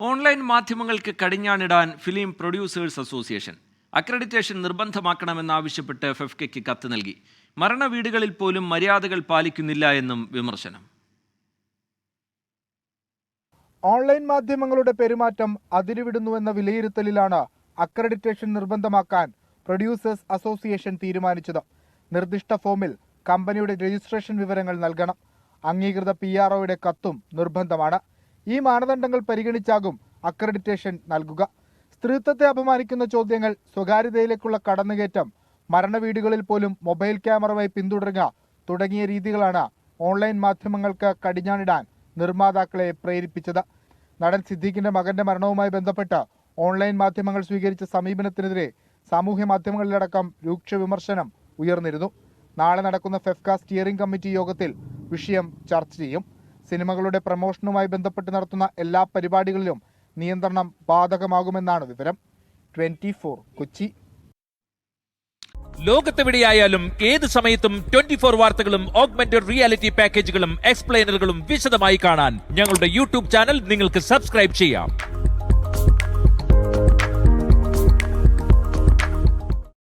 Online മാധ്യമങ്ങൾക്ക് കടിഞ്ഞാണിടാൻ film producers association accreditation നിർബന്ധമാക്കണമെന്നാവശ്യപ്പെട്ട് ഫെഫ്കയ്ക്ക് കത്ത് നൽകി. മരണവീടുകളിൽ പോലും മര്യാദകൾ പാലിക്കുന്നില്ല എന്നും വിമർശനം. ഓൺലൈൻ മാധ്യമങ്ങളുടെ പെരുമാറ്റം അതിരുവിടുന്നുവെന്ന വിലയിരുത്തലിലാണ് അക്രഡിറ്റേഷൻ നിർബന്ധമാക്കാൻ പ്രൊഡ്യൂസേഴ്സ് അസോസിയേഷൻ തീരുമാനിച്ചത്. നിർദ്ദിഷ്ട ഫോമിൽ കമ്പനിയുടെ രജിസ്ട്രേഷൻ വിവരങ്ങൾ നൽകണം. അംഗീകൃത PROയുടെ കത്തും നിർബന്ധമാണ്. ഈ മാനദണ്ഡങ്ങൾ പരിഗണിച്ചാകും അക്രഡിറ്റേഷൻ നൽകുക. സ്ത്രീത്വത്തെ അപമാനിക്കുന്ന ചോദ്യങ്ങൾ, സ്വകാര്യതയിലേക്കുള്ള കടന്നുകയറ്റം, മരണവീടുകളിൽ പോലും മൊബൈൽ ക്യാമറയുമായി പിന്തുടരുക തുടങ്ങിയ രീതികളാണ് ഓൺലൈൻ മാധ്യമങ്ങൾക്ക് കടിഞ്ഞാണിടാൻ നിർമ്മാതാക്കളെ പ്രേരിപ്പിച്ചത്. നടൻ സിദ്ദീഖിന്റെ മകന്റെ മരണവുമായി ബന്ധപ്പെട്ട് ഓൺലൈൻ മാധ്യമങ്ങൾ സ്വീകരിച്ച സമീപനത്തിനെതിരെ സാമൂഹ്യ മാധ്യമങ്ങളിലടക്കം രൂക്ഷ വിമർശനം ഉയർന്നിരുന്നു. നാളെ നടക്കുന്ന ഫെഫ്ക സ്റ്റിയറിംഗ് കമ്മിറ്റി യോഗത്തിൽ വിഷയം ചർച്ച ചെയ്യും. സിനിമകളുടെ പ്രമോഷനുമായി ബന്ധപ്പെട്ട് നടത്തുന്ന എല്ലാ പരിപാടികളിലും നിയന്ത്രണം ബാധകമാകുമെന്നാണ് വിവരം. 24 കൊച്ചി. ലോകത്തെവിടെയായാലും ഏത് സമയത്തും 24 വാർത്തകളും ഓഗ്മെന്റഡ് റിയാലിറ്റി പാക്കേജുകളും എക്സ്പ്ലെയിനറുകളും വിശദമായി കാണാൻ ഞങ്ങളുടെ യൂട്യൂബ് ചാനൽ നിങ്ങൾക്ക് സബ്സ്ക്രൈബ് ചെയ്യാം.